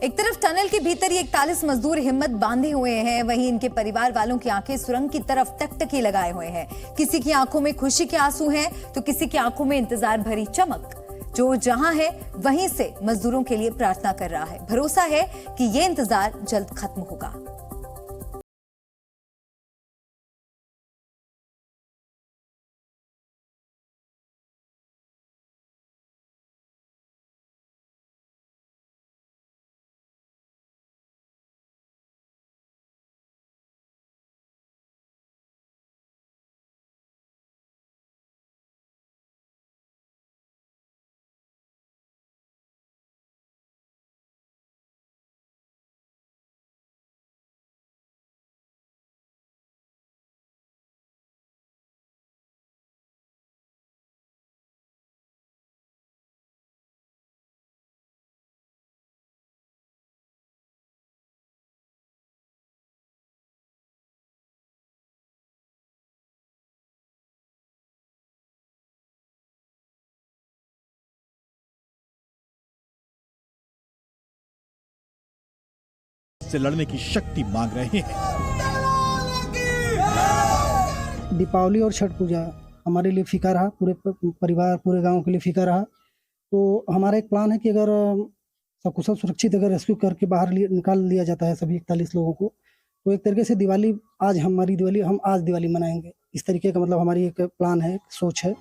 एक तरफ टनल के भीतर ये 41 मजदूर हिम्मत बांधे हुए हैं, वहीं इनके परिवार वालों की आंखें सुरंग की तरफ टकटकी लगाए हुए हैं। किसी की आंखों में खुशी के आंसू हैं तो किसी की आंखों में इंतजार भरी चमक। जो जहां है वहीं से मजदूरों के लिए प्रार्थना कर रहा है। भरोसा है कि ये इंतजार जल्द खत्म होगा। से लड़ने की शक्ति मांग रहे हैं। दीपावली और छठ पूजा हमारे लिए फीका रहा, पूरे परिवार पूरे गांव के लिए फीका रहा। तो हमारा एक प्लान है कि अगर सकुशल सुरक्षित अगर रेस्क्यू करके बाहर निकाल लिया जाता है सभी 41 लोगों को, तो एक तरीके से दिवाली आज हमारी दिवाली हम आज दिवाली मनाएंगे। इस तरीके का मतलब हमारी एक प्लान है, सोच है।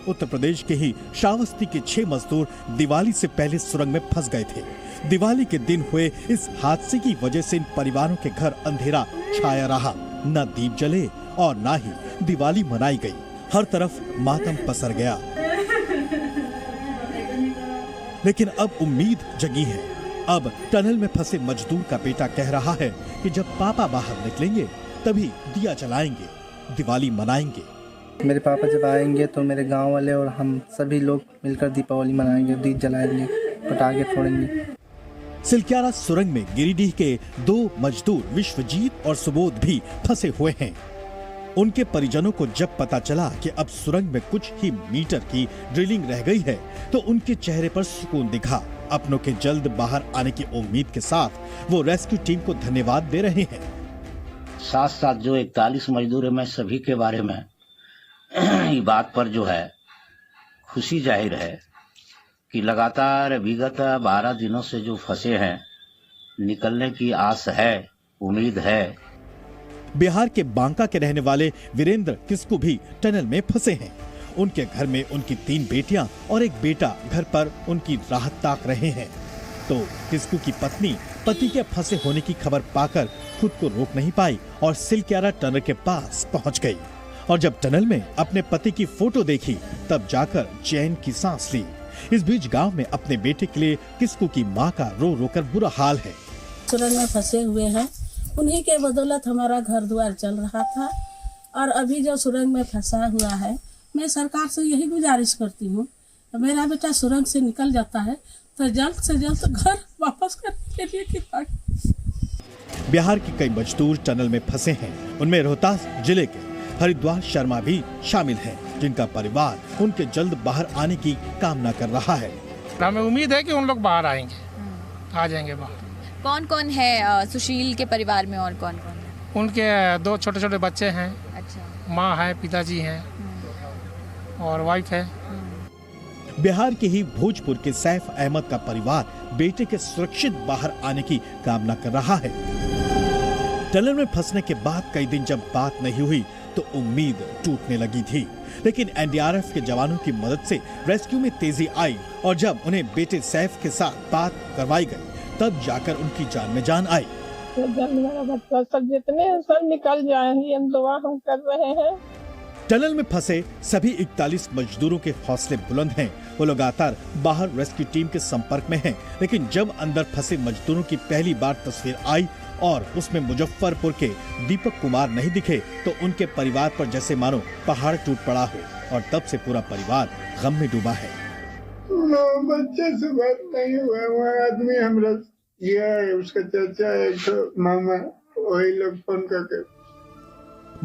उत्तर प्रदेश के ही श्रावस्ती के 6 मजदूर दिवाली से पहले सुरंग में फंस गए थे। दिवाली के दिन हुए इस हादसे की वजह से इन परिवारों के घर अंधेरा छाया रहा। न दीप जले और न ही दिवाली मनाई गई। हर तरफ मातम पसर गया। लेकिन अब उम्मीद जगी है। अब टनल में फंसे मजदूर का बेटा कह रहा है कि जब पापा बाहर निकलेंगे तभी दिया जलाएंगे, दिवाली मनाएंगे। मेरे पापा जब आएंगे तो मेरे गांव वाले और हम सभी लोग मिलकर दीपावली मनाएंगे, दीप जलाएंगे, पटाखे फोड़ेंगे। सिलक्यारा सुरंग में गिरिडीह के 2 मजदूर विश्वजीत और सुबोध भी फंसे हुए हैं। उनके परिजनों को जब पता चला कि अब सुरंग में कुछ ही मीटर की ड्रिलिंग रह गई है तो उनके चेहरे पर सुकून दिखा। अपनों के जल्द बाहर आने की उम्मीद के साथ वो रेस्क्यू टीम को धन्यवाद दे रहे हैं। साथ साथ जो 41 मजदूर है, मैं सभी के बारे में ये बात पर जो है खुशी जाहिर है कि लगातार विगत 12 दिनों से जो फंसे हैं, निकलने की आस है, उम्मीद है। बिहार के बांका के रहने वाले वीरेंद्र किस्कू भी टनल में फंसे हैं। उनके घर में उनकी 3 बेटियां और एक बेटा घर पर उनकी राहत ताक रहे हैं। तो किस्कू की पत्नी पति के फंसे होने की खबर पाकर खुद को रोक नहीं पाई और सिलक्यारा टनल के पास पहुंच गई। और जब टनल में अपने पति की फोटो देखी तब जाकर चैन की सांस ली। इस बीच गांव में अपने बेटे के लिए किस्कू की मां का रो रो कर बुरा हाल है। सुरंग में फंसे हुए हैं, उन्हीं के बदौलत हमारा घर द्वार चल रहा था। और अभी जो सुरंग में फंसा हुआ है, मैं सरकार से यही गुजारिश करती हूँ, मेरा बेटा सुरंग से निकल जाता है तो जल्द से जल्द घर वापस करने के लिए कृपा। बिहार के कई मजदूर टनल में फंसे हैं। उनमें रोहतास जिले के हरिद्वार शर्मा भी शामिल हैं, जिनका परिवार उनके जल्द बाहर आने की कामना कर रहा है। हमें उम्मीद है कि उन लोग बाहर आएंगे, आ जाएंगे बाहर। कौन कौन है सुशील के परिवार में और कौन कौन है? उनके 2 छोटे छोटे बच्चे हैं। अच्छा। माँ है, पिताजी हैं और वाइफ है। बिहार के ही भोजपुर के सैफ अहमद का परिवार बेटे के सुरक्षित बाहर आने की कामना कर रहा है। टनल में फंसने के बाद कई दिन जब बात नहीं हुई तो उम्मीद टूटने लगी थी। लेकिन एनडीआरएफ के जवानों की मदद से रेस्क्यू में तेजी आई और जब उन्हें बेटे सैफ के साथ बात करवाई गई तब जाकर उनकी जान में जान आई। मेरा बच्चा सब जितने सब निकल जाए, हम दुआ हम कर रहे हैं। टनल में फंसे सभी 41 मजदूरों के हौसले बुलंद हैं। वो लगातार बाहर रेस्क्यू टीम के संपर्क में हैं। लेकिन जब अंदर फंसे मजदूरों की पहली बार तस्वीर आई और उसमें मुजफ्फरपुर के दीपक कुमार नहीं दिखे तो उनके परिवार पर जैसे मानो पहाड़ टूट पड़ा हो और तब से पूरा परिवार गम में डूबा है। बच्चे से बात नहीं हुआ, वो आदमी हमरा ये उसका चाचा है तो मामा, वही लोग फोन करके।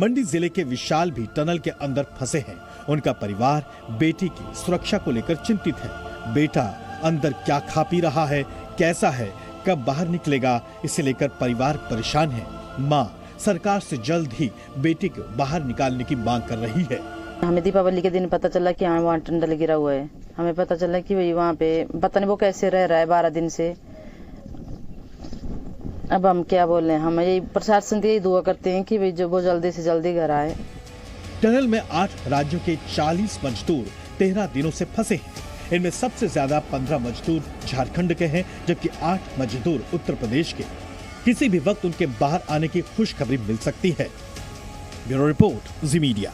मंडी जिले के विशाल भी टनल के अंदर फंसे हैं। उनका परिवार बेटी की सुरक्षा को लेकर चिंतित है। बेटा अंदर क्या खा पी रहा है, कैसा है, कब बाहर निकलेगा, इसे लेकर परिवार परेशान है। मां सरकार से जल्द ही बेटी को बाहर निकालने की मांग कर रही है। हमें दीपावली के दिन पता चला कि वहाँ टंडल गिरा हुआ है। हमें पता चला कि भाई वहाँ पे पता नहीं वो कैसे रह रहा है 12 दिन से। अब हम क्या बोले, हम यही प्रशासन से यही दुआ करते हैं कि भाई जो वो जल्दी से जल्दी घर आए। टनल में 8 राज्यों के 40 मजदूर 13 दिनों से फंसे हैं। इनमें सबसे ज्यादा 15 मजदूर झारखंड के हैं, जबकि 8 मजदूर उत्तर प्रदेश के। किसी भी वक्त उनके बाहर आने की खुशखबरी मिल सकती है। ब्यूरो रिपोर्ट, जी मीडिया।